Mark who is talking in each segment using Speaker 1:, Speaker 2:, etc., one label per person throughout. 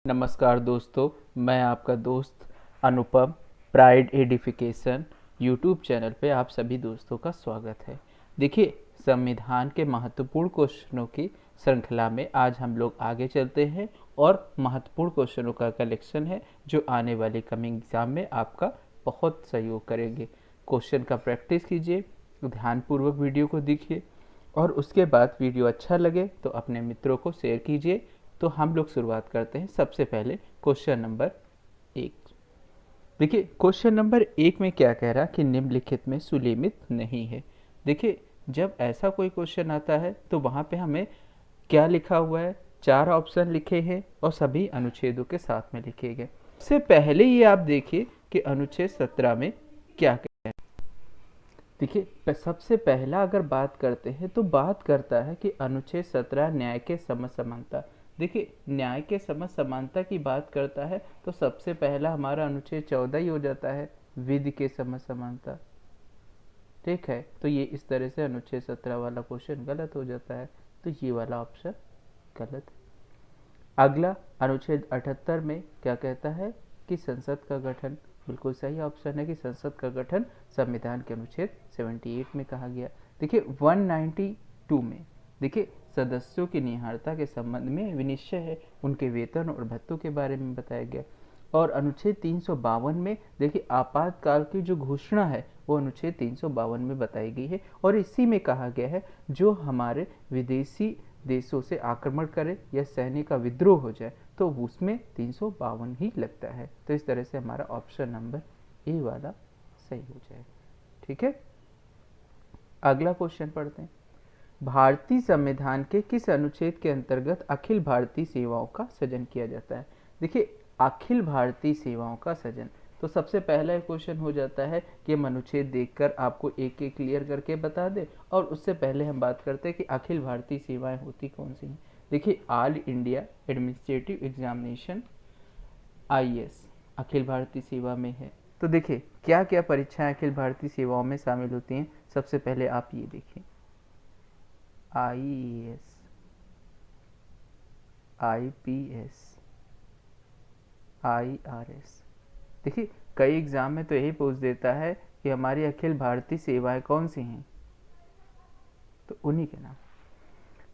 Speaker 1: नमस्कार दोस्तों, मैं आपका दोस्त अनुपम प्राइड एडिफिकेशन यूट्यूब चैनल पे आप सभी दोस्तों का स्वागत है। देखिए, संविधान के महत्वपूर्ण क्वेश्चनों की श्रृंखला में आज हम लोग आगे चलते हैं और महत्वपूर्ण क्वेश्चनों का कलेक्शन है जो आने वाले कमिंग एग्जाम में आपका बहुत सहयोग करेंगे। क्वेश्चन का प्रैक्टिस कीजिए, ध्यानपूर्वक वीडियो को देखिए और उसके बाद वीडियो अच्छा लगे तो अपने मित्रों को शेयर कीजिए। तो हम लोग शुरुआत करते हैं सबसे पहले क्वेश्चन नंबर 1। देखिए, क्वेश्चन नंबर 1 में क्या कह रहा कि निम्नलिखित में सुलिमित नहीं है। देखिए, जब ऐसा कोई क्वेश्चन आता है तो वहाँ पे हमें क्या लिखा हुआ है, 4 ऑप्शन लिखे हैं और सभी अनुच्छेदों के साथ में लिखे गए। सबसे पहले ये आप देखिए कि अनुच्छेद 17 में क्या कहते हैं। देखिए, सबसे पहला अगर बात करते हैं तो बात करता है कि अनुच्छेद 17 न्याय के समसमानता। देखिए, न्याय के समसमानता की बात करता है तो सबसे पहला हमारा अनुच्छेद 14 ही हो जाता है, विधि के समसमानता। ठीक है, तो ये इस तरह से अनुच्छेद 17 वाला क्वेश्चन गलत हो जाता है, तो ये वाला ऑप्शन गलत है। अगला अनुच्छेद 78 में क्या कहता है कि संसद का गठन, बिल्कुल सही ऑप्शन है कि संसद का गठन संविधान के अनुच्छेद 78 में कहा गया। देखिए 192 में देखिए सदस्यों की निहारता के संबंध में विनिश्चय है, उनके वेतन और भत्तों के बारे में बताया गया। और अनुच्छेद 352 में देखिए आपातकाल की जो घोषणा है वो अनुच्छेद 352 में बताई गई है और इसी में कहा गया है जो हमारे विदेशी देशों से आक्रमण करे या सैन्य का विद्रोह हो जाए तो उसमें 352 ही लगता है। तो इस तरह से हमारा ऑप्शन नंबर ए वाला सही हो जाएगा। ठीक है, अगला क्वेश्चन पढ़ते हैं। भारतीय संविधान के किस अनुच्छेद के अंतर्गत अखिल भारतीय सेवाओं का सृजन किया जाता है। देखिए, अखिल भारतीय सेवाओं का सृजन, तो सबसे पहला क्वेश्चन हो जाता है कि हम अनुच्छेद देखकर आपको एक एक क्लियर करके बता दें और उससे पहले हम बात करते हैं कि अखिल भारतीय सेवाएं होती कौन सी हैं। देखिए, all India administrative examination IAS Akhil Bharatiya सेवा में है। तो देखिए क्या क्या परीक्षाएं अखिल भारतीय सेवाओं में शामिल होती हैं। सबसे पहले आप ये देखिए, IAS, IPS, IRS। देखिए कई एग्जाम में तो यही पूछ देता है कि हमारी अखिल भारतीय सेवाएं कौन सी हैं, तो उन्हीं के नाम।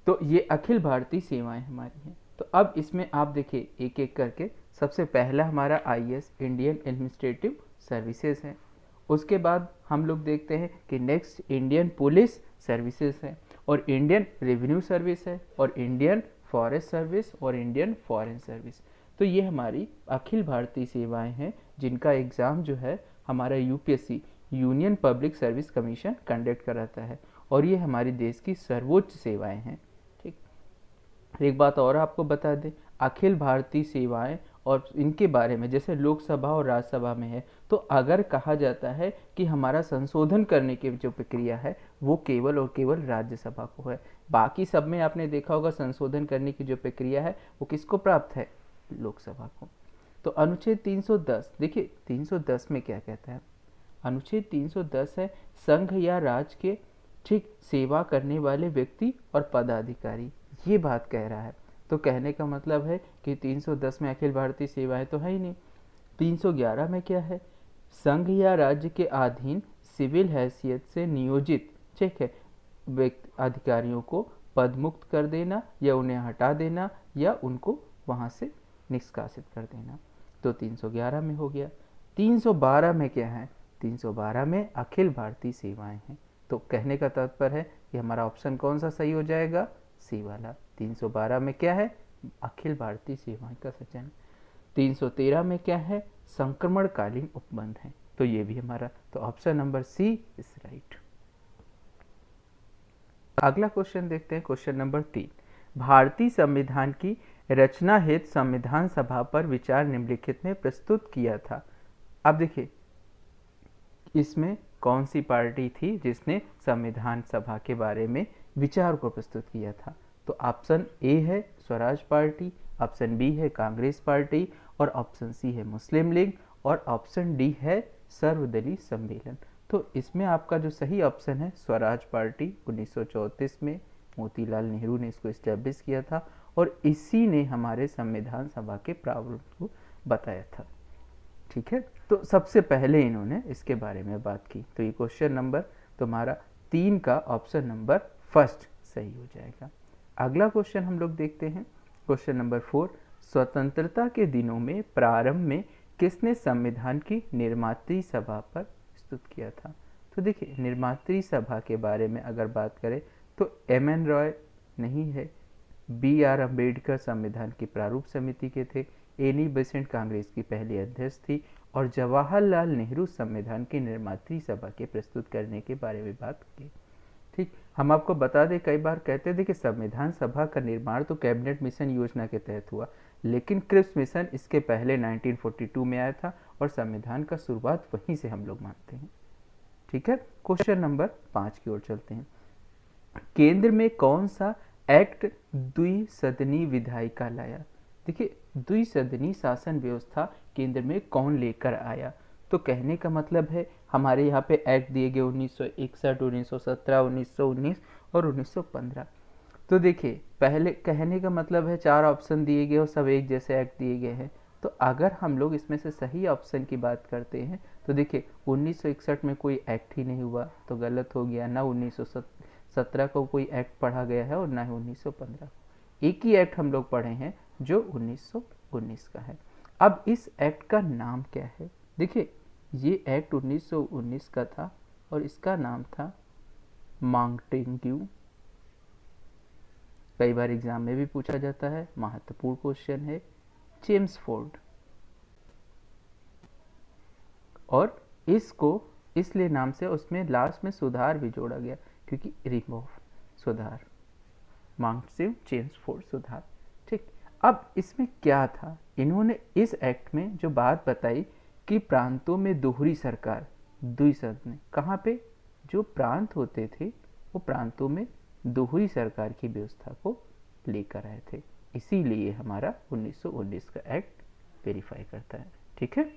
Speaker 1: तो ये अखिल भारतीय सेवाएं हमारी हैं। तो अब इसमें आप देखिए एक एक करके, सबसे पहला हमारा IAS इंडियन एडमिनिस्ट्रेटिव सर्विसेज है। उसके बाद हम लोग देखते हैं कि नेक्स्ट इंडियन पुलिस सर्विसेज है और इंडियन रेवेन्यू सर्विस है और इंडियन फॉरेस्ट सर्विस और इंडियन फॉरेन सर्विस। तो ये हमारी अखिल भारतीय सेवाएं हैं जिनका एग्ज़ाम जो है हमारा UPSC union public service commission conduct कराता है और ये हमारी देश की सर्वोच्च सेवाएं हैं। ठीक, एक बात और आपको बता दें, अखिल भारतीय सेवाएं और इनके बारे में जैसे लोकसभा और राज्यसभा में है, तो अगर कहा जाता है कि हमारा संशोधन करने की जो प्रक्रिया है वो केवल और केवल राज्यसभा को है। बाकी सब में आपने देखा होगा संशोधन करने की जो प्रक्रिया है वो किसको प्राप्त है, लोकसभा को। तो अनुच्छेद 310, देखिए 310 में क्या कहता है। अनुच्छेद 310 है संघ या राज्य के ठीक सेवा करने वाले व्यक्ति और पदाधिकारी, ये बात कह रहा है। तो कहने का मतलब है कि 310 में अखिल भारतीय सेवाएं तो है ही नहीं। 311 में क्या है, संघ या राज्य के अधीन सिविल हैसियत से नियोजित, ठीक है, व्यक्ति अधिकारियों को पद मुक्त कर देना या उन्हें हटा देना या उनको वहां से निष्कासित कर देना। तो 311 में हो गया। 312 में क्या है, 312 में अखिल भारतीय सेवाएं हैं। तो कहने का तात्पर्य है कि हमारा ऑप्शन कौन सा सही हो जाएगा, सी वाला। 312 में क्या है, अखिल भारतीय सेवाएं का सृजन। 313 में क्या है, संक्रमणकालीन उपबंध है। तो ये भी हमारा, तो option number C is right. अगला क्वेश्चन देखते हैं, क्वेश्चन नंबर 3। भारतीय संविधान की रचना हेतु संविधान सभा पर विचार निम्नलिखित में प्रस्तुत किया था। अब देखिए इसमें कौन सी पार्टी थी जिसने संविधान सभा के बारे में विचार को प्रस्तुत किया था। तो ऑप्शन ए है स्वराज पार्टी, ऑप्शन बी है कांग्रेस पार्टी और ऑप्शन सी है मुस्लिम लीग और ऑप्शन डी है सर्वदलीय सम्मेलन। तो इसमें आपका जो सही ऑप्शन है स्वराज पार्टी, 1934 में मोतीलाल नेहरू ने इसको इस्टेब्लिश किया था और इसी ने हमारे संविधान सभा के प्रावधान को बताया था। ठीक है, तो सबसे पहले इन्होंने इसके बारे में बात की। तो ये क्वेश्चन नंबर तुम्हारा 3 का ऑप्शन नंबर फर्स्ट सही हो जाएगा। अगला क्वेश्चन हम लोग देखते हैं, क्वेश्चन नंबर 4, स्वतंत्रता के दिनों में प्रारंभ में किसने संविधान की निर्मात्री सभा पर प्रस्तुत किया था? तो देखिए, निर्मात्री सभा के बारे में अगर बात करें तो एम.एन. रॉय नहीं है, बी.आर. अम्बेडकर संविधान की प्रारूप समिति के थे, एनी बेसेंट कांग्रेस की पहली अध्यक्ष थी, और जवाहरलाल नेहरू संविधान की निर्मात्री सभा के प्रस्तुत करने के बारे में बात की। ठीक, हम आपको बता दें, कई बार कहते थे कि संविधान सभा का निर्माण तो कैबिनेट मिशन योजना के तहत हुआ, लेकिन क्रिप्स मिशन इसके पहले 1942 में आया था और संविधान का शुरुआत वहीं से हम लोग मानते हैं। ठीक है, क्वेश्चन नंबर 5 की ओर चलते हैं। केंद्र में कौन सा एक्ट द्विसदनी विधायिका लाया? देखिए, द्विसदनी शासन व्यवस्था केंद्र में कौन लेकर आया? तो कहने का मतलब है हमारे यहाँ पे एक्ट दिए गए 1961, 1917, 1919 और 1915। तो देखिए, पहले कहने का मतलब है 4 ऑप्शन दिए गए और सब एक जैसे एक्ट दिए गए हैं। तो अगर हम लोग इसमें से सही ऑप्शन की बात करते हैं तो देखिए 1961 में कोई एक्ट ही नहीं हुआ तो गलत हो गया, ना 1917 को कोई एक्ट पढ़ा गया है और ना ही 1915। एक ही एक्ट हम लोग पढ़े हैं जो 1919 का है। अब इस एक्ट का नाम क्या है? देखिए, ये एक्ट 1919 का था और इसका नाम था मॉन्टेग्यू। कई बार एग्जाम में भी पूछा जाता है, महत्वपूर्ण क्वेश्चन है। चेम्सफोर्ड, और इसको इसलिए नाम से उसमें लास्ट में सुधार भी जोड़ा गया क्योंकि रिमूव सुधार, मॉन्टेग्यू चेम्सफोर्ड सुधार। ठीक, अब इसमें क्या था? इन्होंने इस एक्ट में जो बात बताई कि प्रांतों में दोहरी सरकार, द्विसदनी, कहाँ पे? जो प्रांत होते थे वो प्रांतों में दोहरी सरकार की व्यवस्था को लेकर आए थे, इसीलिए हमारा 1919 का एक्ट वेरीफाई करता है। ठीक है,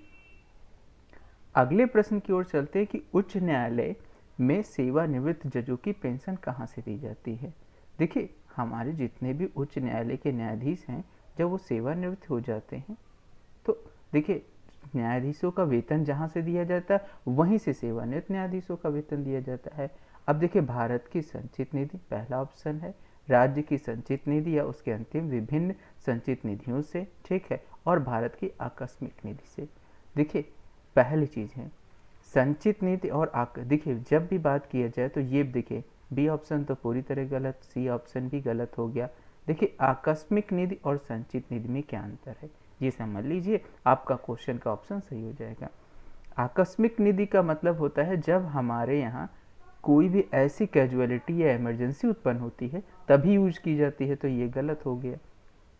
Speaker 1: अगले प्रश्न की ओर चलते हैं कि उच्च न्यायालय में सेवानिवृत्त जजों की पेंशन कहाँ से दी जाती है? देखिए, हमारे जितने भी उच्च न्यायालय के न्यायाधीश हैं, जब वो सेवानिवृत्त हो जाते हैं तो देखिए, न्यायाधीशों का वेतन जहाँ से दिया जाता है वहीं से सेवानिवृत्त न्यायाधीशों का वेतन दिया जाता है। अब देखिए, भारत की संचित निधि पहला ऑप्शन है, राज्य की संचित निधि या उसके अंतिम विभिन्न संचित निधियों से, ठीक है, और भारत की आकस्मिक निधि से। देखिए, पहली चीज़ है संचित निधि और देखिए, जब भी बात किया जाए तो ये देखिए, बी ऑप्शन तो पूरी तरह गलत, सी ऑप्शन भी गलत हो गया। देखिए, आकस्मिक निधि और संचित निधि में क्या अंतर है ये समझ लीजिए, आपका क्वेश्चन का ऑप्शन सही हो जाएगा। आकस्मिक निधि का मतलब होता है जब हमारे यहाँ कोई भी ऐसी कैजुअलिटी या इमरजेंसी उत्पन्न होती है तभी यूज की जाती है, तो ये गलत हो गया।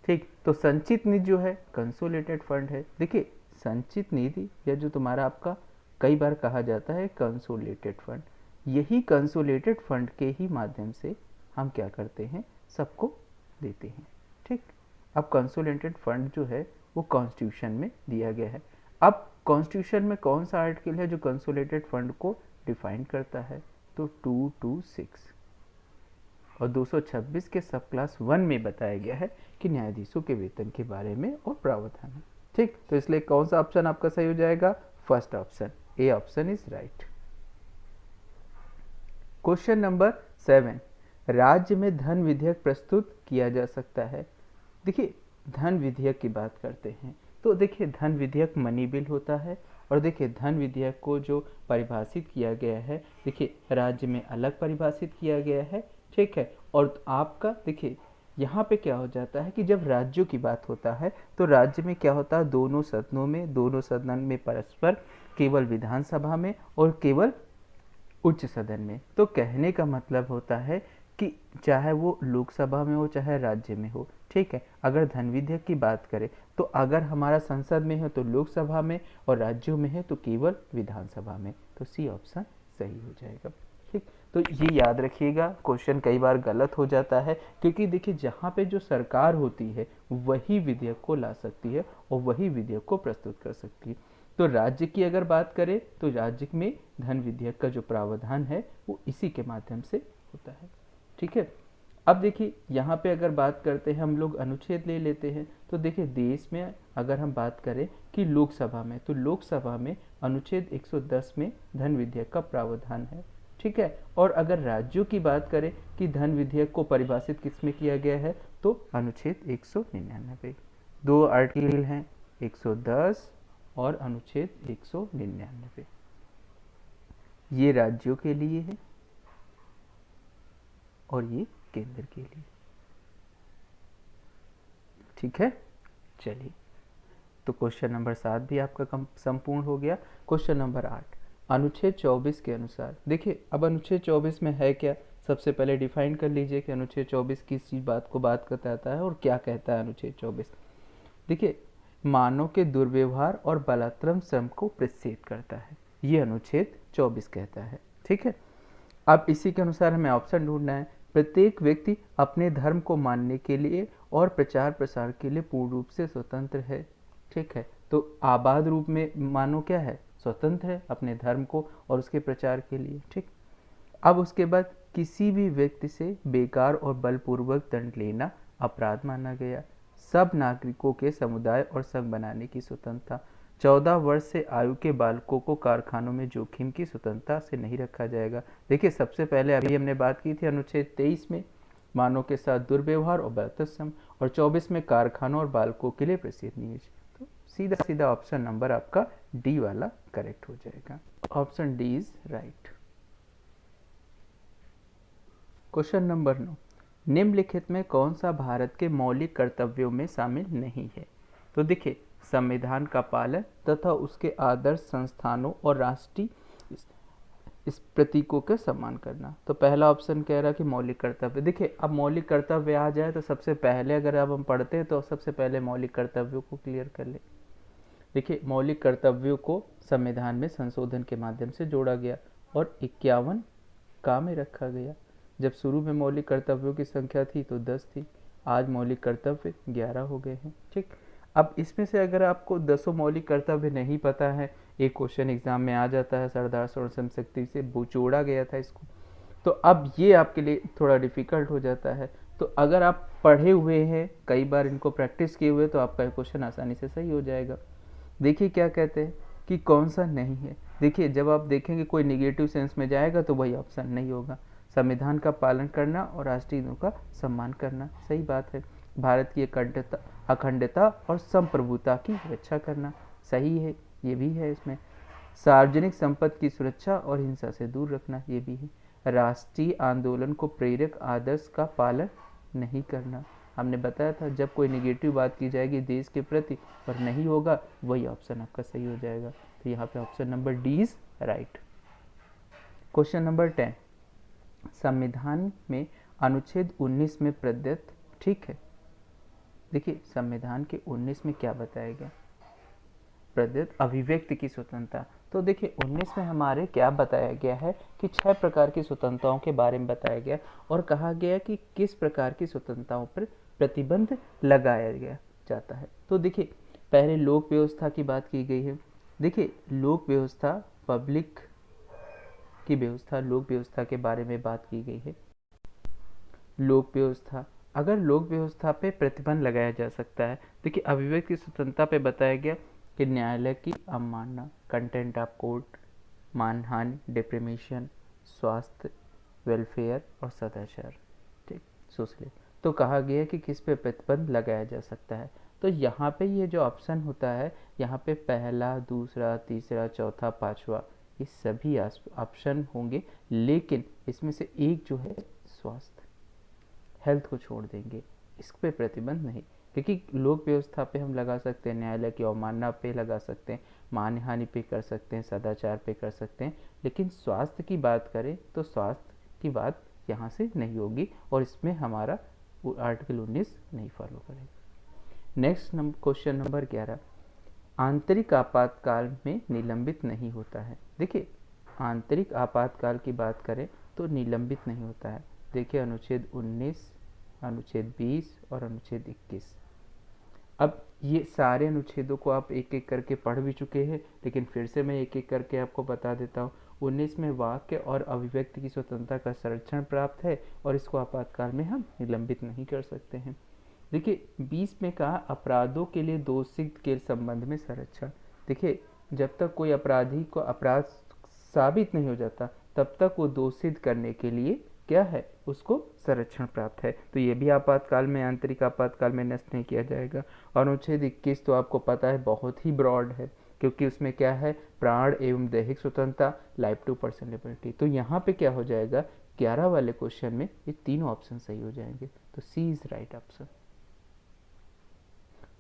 Speaker 1: ठीक, तो संचित निधि जो है कंसोलिडेटेड फंड है। देखिए, संचित निधि या जो तुम्हारा आपका कई बार कहा जाता है कंसोलिडेटेड फंड, यही कंसोलिडेटेड फंड के ही माध्यम से हम क्या करते हैं, सबको देते हैं। ठीक, अब कंसोलिडेटेड फंड जो है वो कॉन्स्टिट्यूशन में दिया गया है। अब कॉन्स्टिट्यूशन में कौन सा आर्टिकल है जो कंसोलिडेटेड फंड को डिफाइन करता है? तो 226 और 226 के सब क्लास 1 में बताया गया है कि न्यायाधीशों के वेतन के बारे में और प्रावधान है। ठीक, तो इसलिए कौन सा ऑप्शन आपका सही हो जाएगा? First option, A option is right. Question number 7, राज्य में धन विधेयक प्रस्तुत किया जा सकता है। देखिए, धन विधेयक की बात करते हैं तो देखिए, धन विधेयक मनी बिल होता है, और देखिए धन विधेयक को जो परिभाषित किया गया है, देखिए राज्य में अलग परिभाषित किया गया है। ठीक है, और आपका देखिए यहाँ पे क्या हो जाता है कि जब राज्यों की बात होता है तो राज्य में क्या होता है, दोनों सदनों में, दोनों सदन में परस्पर, केवल विधानसभा में और केवल उच्च सदन में। तो कहने का मतलब होता है कि चाहे वो लोकसभा में हो चाहे राज्य में हो, ठीक है, अगर धन विधेयक की बात करें तो अगर हमारा संसद में है तो लोकसभा में और राज्यों में है तो केवल विधानसभा में, तो सी ऑप्शन सही हो जाएगा। ठीक, तो ये याद रखिएगा, क्वेश्चन कई बार गलत हो जाता है क्योंकि देखिए जहाँ पे जो सरकार होती है वही विधेयक को ला सकती है और वही विधेयक को प्रस्तुत कर सकती है। तो राज्य की अगर बात करें तो राज्य में धन विधेयक का जो प्रावधान है वो इसी के माध्यम से होता है। ठीक है, अब देखिए यहाँ पे अगर बात करते हैं हम लोग अनुच्छेद ले लेते हैं, तो देखिए देश में अगर हम बात करें कि लोकसभा में, तो लोकसभा में अनुच्छेद 110 में धन विधेयक का प्रावधान है, ठीक है। और अगर राज्यों की बात करें कि धन विधेयक को परिभाषित किस में किया गया है, तो अनुच्छेद 199। दो आर्टिकल हैं, 110 और अनुच्छेद 199। ये राज्यों के लिए है और ये केंद्र के लिए, ठीक है। चलिए, तो क्वेश्चन नंबर 7 भी आपका संपूर्ण हो गया। क्वेश्चन नंबर 8, अनुच्छेद 24 के अनुसार, देखिए अब अनुच्छेद 24 में है क्या, सबसे पहले डिफाइन कर लीजिए कि अनुच्छेद 24 किस चीज बात को बात करता है और क्या कहता है अनुच्छेद 24। देखिए, मानव के दुर्व्यवहार और बलात्कार श्रम को प्रतिषेध करता है, ये अनुच्छेद 24 कहता है, ठीक है। अब इसी के अनुसार हमें ऑप्शन ढूंढना है। प्रत्येक व्यक्ति अपने धर्म को मानने के लिए और प्रचार प्रसार के लिए पूर्ण रूप से स्वतंत्र है, ठीक है। तो आबाद रूप में मानव क्या है, स्वतंत्र है अपने धर्म को और उसके प्रचार के लिए, ठीक। अब उसके बाद किसी भी व्यक्ति से बेकार और बलपूर्वक दंड लेना अपराध माना गया। सब नागरिकों के समुदाय और संघ बनाने की स्वतंत्रता। 14 वर्ष से आयु के बालकों को कारखानों में जोखिम की स्वतंत्रता से नहीं रखा जाएगा। देखिए, सबसे पहले अभी हमने बात की थी अनुच्छेद 23 में मानव के साथ दुर्व्यवहार और बलात्कार, और 24 में कारखानों और बालकों के लिए प्रसिद्ध निवेश। तो सीधा सीधा ऑप्शन नंबर आपका डी वाला करेक्ट हो जाएगा। Option D is right. Question number 9, निम्नलिखित में कौन सा भारत के मौलिक कर्तव्यों में शामिल नहीं है। तो देखिए, संविधान का पालन तथा उसके आदर्श संस्थानों और राष्ट्रीय इस प्रतीकों का सम्मान करना। तो पहला ऑप्शन कह रहा है कि मौलिक कर्तव्य। देखिए, अब मौलिक कर्तव्य आ जाए तो सबसे पहले अगर अब हम पढ़ते हैं तो सबसे पहले मौलिक कर्तव्यों को क्लियर कर ले। देखिए, मौलिक कर्तव्यों को संविधान में संशोधन के माध्यम से जोड़ा गया और 51 का में रखा गया। जब शुरू में मौलिक कर्तव्यों की संख्या थी तो 10 थी, आज मौलिक कर्तव्य 11 हो गए हैं, ठीक। अब इसमें से अगर आपको 10 मौलिक कर्तव्य नहीं पता है, एक क्वेश्चन एग्जाम में आ जाता है, सरदार सरोवर शक्ति से जोड़ा गया था इसको, तो अब ये आपके लिए थोड़ा डिफिकल्ट हो जाता है। तो अगर आप पढ़े हुए हैं, कई बार इनको प्रैक्टिस किए हुए, तो आपका क्वेश्चन आसानी से सही हो जाएगा। देखिए क्या कहते हैं कि कौन सा नहीं है। देखिए, जब आप देखेंगे कोई निगेटिव सेंस में जाएगा तो वही ऑप्शन नहीं होगा। संविधान का पालन करना और राष्ट्रीय हितों का सम्मान करना, सही बात है। भारत की अखंडता और संप्रभुता की रक्षा करना, सही है, ये भी है इसमें। सार्वजनिक संपत्ति की सुरक्षा और हिंसा से दूर रखना, ये भी है। राष्ट्रीय आंदोलन को प्रेरक आदर्श का पालन नहीं करना, हमने बताया था जब कोई निगेटिव बात की जाएगी देश के प्रति और नहीं होगा, वही ऑप्शन आपका सही हो जाएगा। तो यहाँ पे option number D is right. Question number 10, संविधान में अनुच्छेद 19 में प्रदत्त, ठीक है। देखिए, संविधान के 19 में क्या बताया गया, प्रदत्त अभिव्यक्ति की स्वतंत्रता। तो देखिए, 19 में हमारे क्या बताया गया है कि 6 प्रकार की स्वतंत्रताओं के बारे में बताया गया और कहा गया कि किस प्रकार की स्वतंत्रताओं पर प्रतिबंध लगाया गया जाता है। तो देखिए, पहले लोक व्यवस्था की बात की गई है। देखिए, लोक व्यवस्था, पब्लिक की व्यवस्था, लोक व्यवस्था के बारे में बात की गई है। लोक व्यवस्था, अगर लोक व्यवस्था पे प्रतिबंध लगाया जा सकता है, देखिए अभिव्यक्ति की स्वतंत्रता पे बताया गया कि न्यायालय की अवमानना, कंटेंट ऑफ कोर्ट, मानहानि, डिप्रेमेशन, स्वास्थ्य, वेलफेयर और सदाचार, ठीक, सोशल। तो कहा गया कि किस पे प्रतिबंध लगाया जा सकता है। तो यहाँ पे ये जो ऑप्शन होता है, यहाँ पे पहला, दूसरा, तीसरा, चौथा, पांचवा, ये सभी ऑप्शन होंगे, लेकिन इसमें से एक जो है स्वास्थ्य, हेल्थ को छोड़ देंगे, इस पे प्रतिबंध नहीं। क्योंकि लोक व्यवस्था पे हम लगा सकते हैं, न्यायालय की अवमानना पे लगा सकते हैं, मानहानि पे कर सकते हैं, सदाचार पे कर सकते हैं, लेकिन स्वास्थ्य की बात करें तो स्वास्थ्य की बात यहाँ से नहीं होगी और इसमें हमारा आर्टिकल 19 नहीं फॉलो करेगा। नेक्स्ट क्वेश्चन नंबर 11, आंतरिक आपातकाल में निलंबित नहीं होता है। देखिए, आंतरिक आपातकाल की बात करें तो निलंबित नहीं होता है। देखिए, अनुच्छेद 19, अनुच्छेद 20 और अनुच्छेद 21। अब ये सारे अनुच्छेदों को आप एक एक करके पढ़ भी चुके हैं, लेकिन फिर से मैं एक एक करके आपको बता देता हूँ। 19 में वाक्य और अभिव्यक्ति की स्वतंत्रता का संरक्षण प्राप्त है और इसको आपातकाल में हम निलंबित नहीं कर सकते हैं। देखिए 20 में कहा अपराधों के लिए दोषित के संबंध में संरक्षण। देखिए जब तक कोई अपराधी को अपराध साबित नहीं हो जाता तब तक वो दोषित करने के लिए क्या है, उसको संरक्षण प्राप्त है। तो ये भी आपातकाल में, आंतरिक आपातकाल में नष्ट नहीं किया जाएगा। और अनुच्छेद 21 तो आपको पता है बहुत ही ब्रॉड है, क्योंकि उसमें क्या है, प्राण एवं दैहिक स्वतंत्रता, लाइफ टू पर्सन लिबर्टी। तो यहाँ पे क्या हो जाएगा, 11 वाले क्वेश्चन में ये तीनों ऑप्शन सही हो जाएंगे। तो C is right option.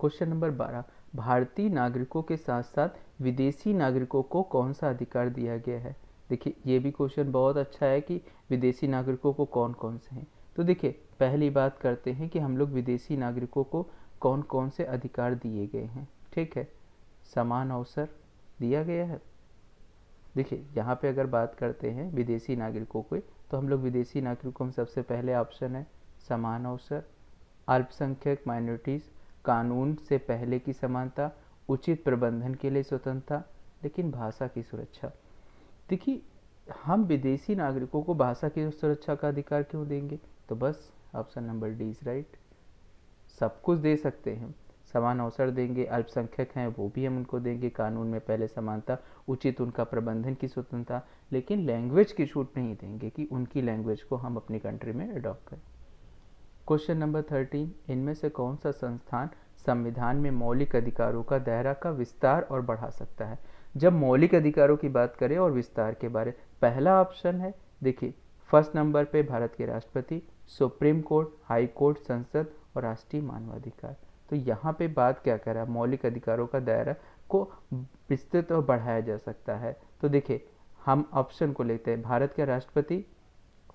Speaker 1: Question number 12, भारतीय नागरिकों के साथ साथ विदेशी नागरिकों को कौन सा अधिकार दिया गया है। देखिए ये भी क्वेश्चन बहुत अच्छा है कि विदेशी नागरिकों को कौन कौन से हैं। तो देखिए पहली बात करते हैं कि हम लोग विदेशी नागरिकों को कौन कौन से अधिकार दिए गए हैं। ठीक है, समान अवसर दिया गया है। देखिए यहाँ पे अगर बात करते हैं विदेशी नागरिकों को, तो हम लोग विदेशी नागरिकों में सबसे पहले ऑप्शन है समान अवसर, अल्पसंख्यक माइनॉरिटीज़, कानून से पहले की समानता, उचित प्रबंधन के लिए स्वतंत्रता, लेकिन भाषा की सुरक्षा। देखिए हम विदेशी नागरिकों को भाषा की सुरक्षा का अधिकार क्यों देंगे, तो बस option number D is right. सब कुछ दे सकते हैं, समान अवसर देंगे, अल्पसंख्यक हैं वो भी हम उनको देंगे, कानून में पहले समानता, उचित उनका प्रबंधन की स्वतंत्रता, लेकिन लैंग्वेज की छूट नहीं देंगे कि उनकी लैंग्वेज को हम अपनी कंट्री में अडॉप्ट करें। क्वेश्चन नंबर 13, इनमें से कौन सा संस्थान संविधान में मौलिक अधिकारों का दायरा का विस्तार और बढ़ा सकता है। जब मौलिक अधिकारों की बात करें और विस्तार के बारे, पहला ऑप्शन है, देखिए फर्स्ट नंबर पे भारत के राष्ट्रपति, सुप्रीम कोर्ट, हाई कोर्ट, संसद और राष्ट्रीय मानवाधिकार। तो यहाँ पे बात क्या कर रहा है, मौलिक अधिकारों का दायरा को विस्तृत और बढ़ाया जा सकता है। तो देखिए हम ऑप्शन को लेते हैं, भारत के राष्ट्रपति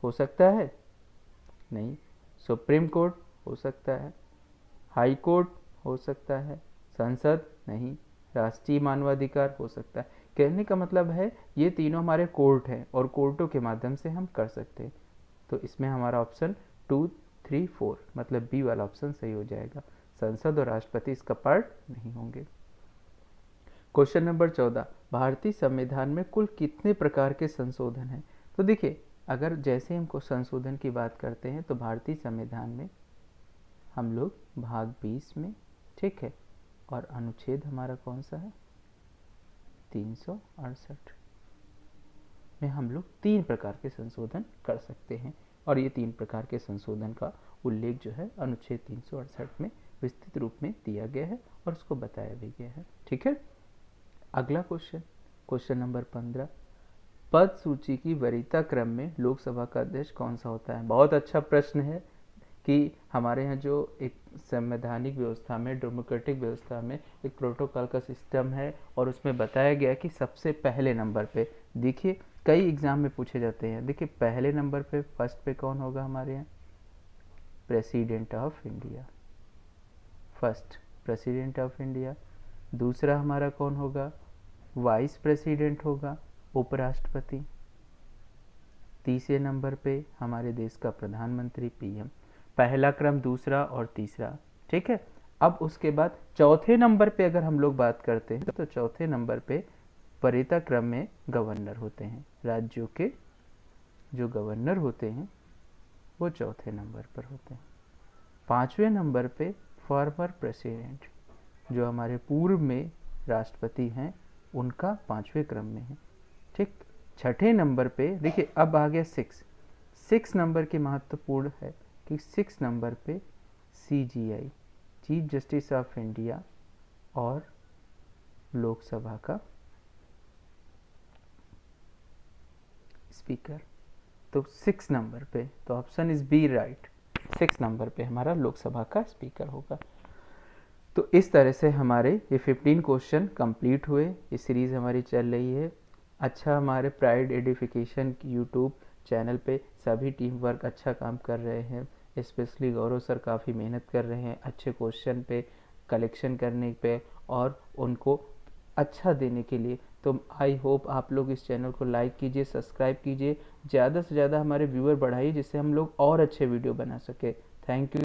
Speaker 1: हो सकता है, नहीं, सुप्रीम कोर्ट हो सकता है, हाई कोर्ट हो सकता है, संसद नहीं, राष्ट्रीय मानवाधिकार हो सकता है। कहने का मतलब है ये तीनों हमारे कोर्ट हैं और कोर्टों के माध्यम से हम कर सकते हैं। तो इसमें हमारा ऑप्शन 2, 3, 4 मतलब बी वाला ऑप्शन सही हो जाएगा। संसद और राष्ट्रपति इसका पार्ट नहीं होंगे। क्वेश्चन नंबर 14, भारतीय संविधान में कुल कितने प्रकार के संशोधन हैं। तो देखिए अगर जैसे हमको संशोधन की बात करते हैं तो भारतीय संविधान में हम लोग भाग 20 में, ठीक है, और अनुच्छेद हमारा कौन सा है 368 में हम लोग 3 प्रकार के संशोधन कर सकते हैं। और ये 3 प्रकार के संशोधन का उल्लेख जो है अनुच्छेद 368 में विस्तृत रूप में दिया गया है और उसको बताया भी गया है। ठीक है, अगला क्वेश्चन, क्वेश्चन नंबर 15, पद सूची की वरीयता क्रम में लोकसभा का अध्यक्ष कौन सा होता है। बहुत अच्छा प्रश्न है कि हमारे यहाँ जो एक संवैधानिक व्यवस्था में, डेमोक्रेटिक व्यवस्था में एक प्रोटोकॉल का सिस्टम है और उसमें बताया गया कि सबसे पहले नंबर पे, देखिए कई एग्जाम में पूछे जाते हैं, देखिए पहले नंबर पे फर्स्ट पे कौन होगा हमारे यहाँ, president of India, first president of India. दूसरा हमारा कौन होगा, वाइस प्रेसिडेंट होगा, उपराष्ट्रपति। तीसरे नंबर पे हमारे देश का प्रधानमंत्री, पीएम। पहला क्रम, दूसरा और तीसरा, ठीक है। अब उसके बाद चौथे नंबर पे अगर हम लोग बात करते हैं तो चौथे नंबर पे वरीयता क्रम में गवर्नर होते हैं, राज्यों के जो गवर्नर होते हैं वो चौथे नंबर पर होते हैं। पांचवें नंबर पे फॉर्मर प्रेसिडेंट, जो हमारे पूर्व में राष्ट्रपति हैं, उनका पांचवें क्रम में है, ठीक। छठे नंबर पे देखिए अब आ गया 6 नंबर के महत्वपूर्ण है कि 6 नंबर पे CJI, chief justice of India, और लोकसभा का स्पीकर। तो 6 नंबर पे, तो option is B right, 6 number पे हमारा लोकसभा का स्पीकर होगा। तो इस तरह से हमारे ये 15 क्वेश्चन कंप्लीट हुए। ये सीरीज़ हमारी चल रही है। अच्छा, हमारे प्राइड एडिफिकेशन यूट्यूब चैनल पे सभी टीम वर्क अच्छा काम कर रहे हैं, स्पेशली गौरव सर काफ़ी मेहनत कर रहे हैं अच्छे क्वेश्चन पे कलेक्शन करने पे और उनको अच्छा देने के लिए। तो आई होप आप लोग इस चैनल को लाइक कीजिए, सब्सक्राइब कीजिए, ज़्यादा से ज़्यादा हमारे व्यूअर बढ़ाइए जिससे हम लोग और अच्छे वीडियो बना सके। Thank you.